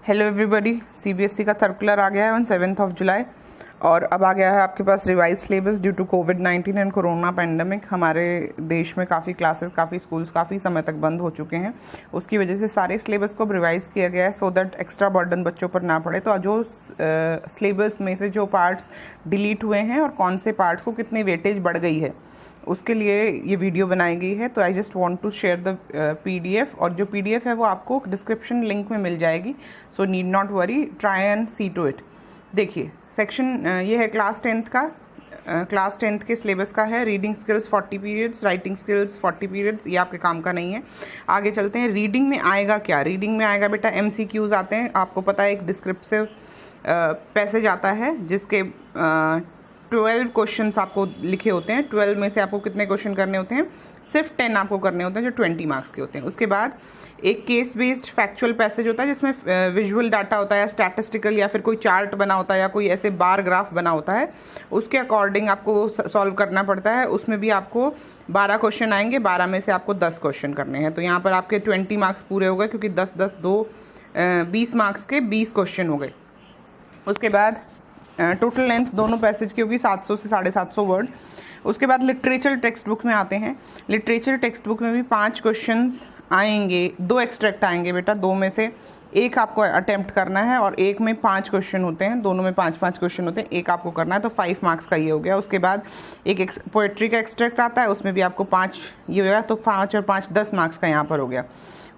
Hello everybody, CBSE का circular आ गया है ऑन 7th ऑफ जुलाई और अब आ गया है आपके पास रिवाइज सिलेबस। ड्यू टू कोविड-19 एंड कोरोना पैंडमिक हमारे देश में काफ़ी क्लासेस, काफ़ी स्कूल्स काफ़ी समय तक बंद हो चुके हैं। उसकी वजह से सारे सिलेबस को रिवाइज किया गया है सो दैट एक्स्ट्रा बर्डन बच्चों पर ना पड़े। तो जो सिलेबस में से जो पार्ट्स डिलीट हुए हैं और कौन से पार्ट्स को कितनी वेटेज बढ़ गई है उसके लिए ये वीडियो बनाई गई है। तो I just want to share the PDF, और जो पीडीएफ है वो आपको डिस्क्रिप्शन लिंक में मिल जाएगी। So need not worry, try and see to it. देखिए सेक्शन ये है क्लास 10th का, क्लास 10th के सिलेबस का है। Reading skills 40 periods, writing skills 40 periods, ये आपके काम का नहीं है। आगे चलते हैं। रीडिंग में आएगा क्या? रीडिंग में आएगा बेटा एमसीक्यूज आते हैं। आपको पता है एक डिस्क्रिप्टिव पैसेज आता है जिसके 12 क्वेश्चंस आपको लिखे होते हैं। 12 में से आपको कितने क्वेश्चन करने होते हैं? सिर्फ 10 आपको करने होते हैं जो 20 मार्क्स के होते हैं। उसके बाद एक केस बेस्ड फैक्चुअल पैसेज होता है जिसमें विजुअल डाटा होता है, स्टैटिस्टिकल या फिर कोई चार्ट बना होता है या कोई ऐसे बार ग्राफ बना होता है, उसके अकॉर्डिंग आपको सॉल्व करना पड़ता है। उसमें भी आपको 12 क्वेश्चन आएंगे, 12 में से आपको 10 क्वेश्चन करने हैं। तो यहाँ पर आपके 20 मार्क्स पूरे हो गए क्योंकि 10-10 2 20 मार्क्स के 20 क्वेश्चन हो गए। उसके बाद टोटल लेंथ दोनों पैसेज की होगी 700 से 750 वर्ड। उसके बाद लिटरेचर टेक्स्ट बुक में आते हैं। लिटरेचर टेक्स्ट बुक में भी 5 क्वेश्चंस आएंगे, 2 एक्सट्रैक्ट आएंगे बेटा, 2 में से एक आपको अटेम्प्ट करना है और एक में 5 क्वेश्चन होते हैं, दोनों में 5-5 क्वेश्चन होते हैं, एक आपको करना है। तो 5 मार्क्स का ये हो गया। उसके बाद एक पोएट्री का एक्सट्रैक्ट आता है, उसमें भी आपको 5 ये हो गया, तो 5 और 5 10 मार्क्स का यहाँ पर हो गया।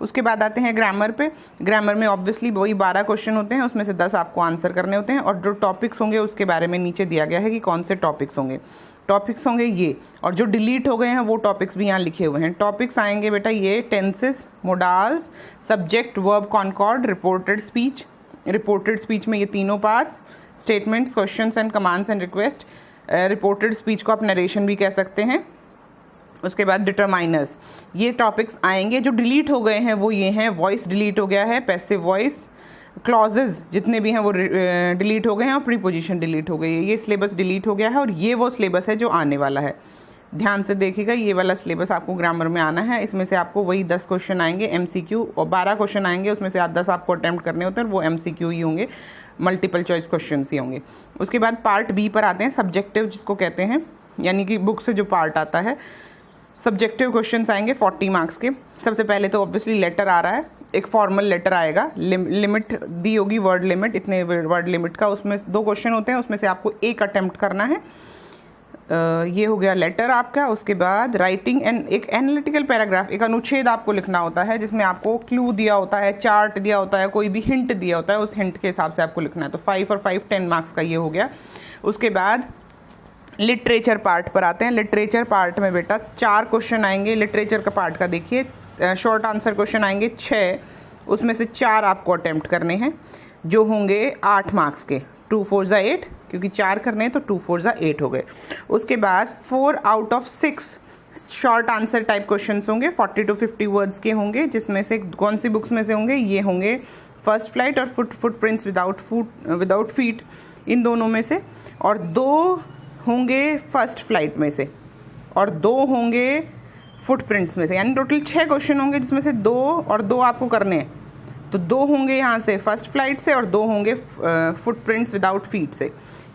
उसके बाद आते हैं ग्रामर पे। ग्रामर में ऑब्वियसली वही 12 क्वेश्चन होते हैं, उसमें से 10 आपको आंसर करने होते हैं और जो टॉपिक्स होंगे उसके बारे में नीचे दिया गया है कि कौन से टॉपिक्स होंगे। टॉपिक्स होंगे ये, और जो डिलीट हो गए हैं वो टॉपिक्स भी यहाँ लिखे हुए हैं। टॉपिक्स आएंगे बेटा ये tenses, modals, subject, verb, concord, reported speech. Reported speech में ये तीनों parts, statements, questions and commands and request. Reported speech को आप नरेशन भी कह सकते हैं। उसके बाद डिटरमाइनर्स, ये टॉपिक्स आएंगे। जो डिलीट हो गए हैं वो ये हैं, वॉइस डिलीट हो गया है, पैसिव वॉइस, क्लॉजेज जितने भी हैं वो डिलीट हो गए हैं और प्रीपोजिशन डिलीट हो गई है। ये सिलेबस डिलीट हो गया है और ये वो सिलेबस है जो आने वाला है। ध्यान से देखिएगा, ये वाला सिलेबस आपको ग्रामर में आना है। इसमें से आपको वही 10 क्वेश्चन आएंगे एमसीक्यू, और 12 क्वेश्चन आएंगे, उसमें से 10 आपको अटेम्प्ट करने होते हैं और वो एमसीक्यू ही होंगे, मल्टीपल चॉइस क्वेश्चन ही होंगे। उसके बाद पार्ट बी पर आते हैं, सब्जेक्टिव जिसको कहते हैं, यानी कि बुक से जो पार्ट आता है। सब्जेक्टिव क्वेश्चंस आएंगे 40 मार्क्स के। सबसे पहले तो ऑब्वियसली लेटर आ रहा है, एक फॉर्मल लेटर आएगा, लिमिट दी होगी, वर्ड लिमिट, इतने वर्ड लिमिट का, उसमें 2 क्वेश्चन होते हैं, उसमें से आपको एक अटेम्प्ट करना है। ये हो गया लेटर आपका। उसके बाद राइटिंग एंड एक एनालिटिकल पैराग्राफ, एक अनुच्छेद आपको लिखना होता है जिसमें आपको क्लू दिया होता है, चार्ट दिया होता है, कोई भी हिंट दिया होता है, उस हिंट के हिसाब से आपको लिखना है। तो 5 और 5 10 मार्क्स का ये हो गया। उसके बाद लिटरेचर पार्ट पर आते हैं। लिटरेचर पार्ट में बेटा 4 क्वेश्चन आएंगे। लिटरेचर का पार्ट का देखिए, शॉर्ट आंसर क्वेश्चन आएंगे 6, उसमें से 4 आपको अटेम्प्ट करने हैं जो होंगे 8 मार्क्स के। 2 4 जा 8, क्योंकि 4 करने हैं तो 2 4 जा 8 हो गए। उसके बाद 4 out of 6 short answer type question होंगे, 40 to 50 वर्ड्स के होंगे, जिसमें से कौन सी बुक्स में से होंगे? ये होंगे फर्स्ट फ्लाइट और फुटप्रिंट्स विदाउट फीट, इन दोनों में से। और 2 होंगे फर्स्ट फ्लाइट में से और 2 होंगे फुटप्रिंट्स में से, यानी टोटल 6 क्वेश्चन होंगे जिसमें से 2 और 2 आपको करने हैं। तो 2 होंगे यहाँ से फर्स्ट फ्लाइट से और 2 होंगे फुटप्रिंट्स विदाउट फीट से,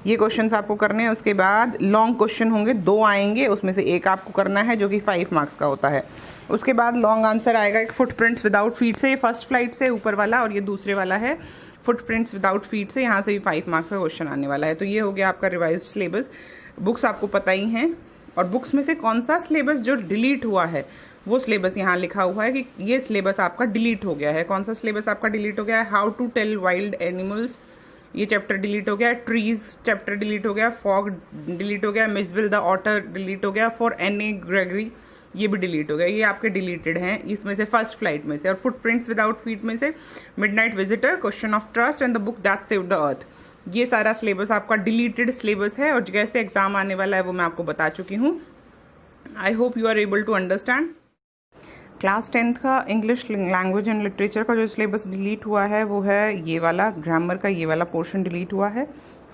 ये क्वेश्चंस आपको करने हैं। उसके बाद लॉन्ग क्वेश्चन होंगे, 2 आएंगे, उसमें से एक आपको करना है जो कि 5 मार्क्स का होता है। उसके बाद लॉन्ग आंसर आएगा एक फुटप्रिंट्स विदाउट फीट से, ये फर्स्ट फ्लाइट से ऊपर वाला, और ये दूसरे वाला है फुटप्रिंट्स विदाउट फीट से, यहाँ से भी 5 मार्क्स का क्वेश्चन आने वाला है। तो ये हो गया आपका रिवाइज सिलेबस। बुक्स आपको पता ही हैं, और बुक्स में से कौन सा सिलेबस जो डिलीट हुआ है वो सिलेबस यहाँ लिखा हुआ है कि ये सिलेबस आपका डिलीट हो गया है। कौन सा सिलेबस आपका डिलीट हो गया है? How to tell wild animals, ये चैप्टर डिलीट हो गया है। ट्रीज चैप्टर डिलीट हो गया, फॉग डिलीट हो गया, मिसविल द ऑटर डिलीट हो गया, फॉर एनी ग्रेगरी ये भी डिलीट हो गया। ये आपके डिलीटेड हैं इसमें से फर्स्ट फ्लाइट में से। और फुटप्रिंट्स विदाउट फीट में से midnight visitor, question of trust and the book that saved the earth, ये सारा सिलेबस आपका डिलीटेड सिलेबस है। और कैसे एग्जाम आने वाला है वो मैं आपको बता चुकी हूँ। I hope you are able to understand. Class 10th का इंग्लिश लैंग्वेज एंड लिटरेचर का जो सिलेबस डिलीट हुआ है वो है ये वाला, ग्रामर का ये वाला पोर्शन डिलीट हुआ है,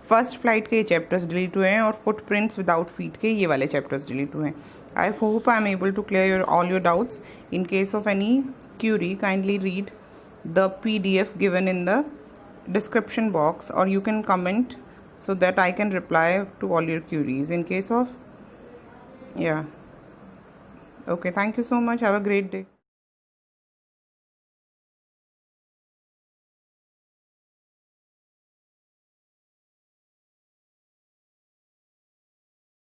फर्स्ट फ्लाइट के ये चैप्टर्स डिलीट हुए हैं, और फुटप्रिंट्स विदाउट फीट के ये वाले चैप्टर्स डिलीट हुए हैं। I hope I am able to clear all your doubts. In case of any query kindly read the PDF given in the description box, or you can comment so that I can reply to all your queries in case of, yeah. Okay, thank you so much. Have a great day.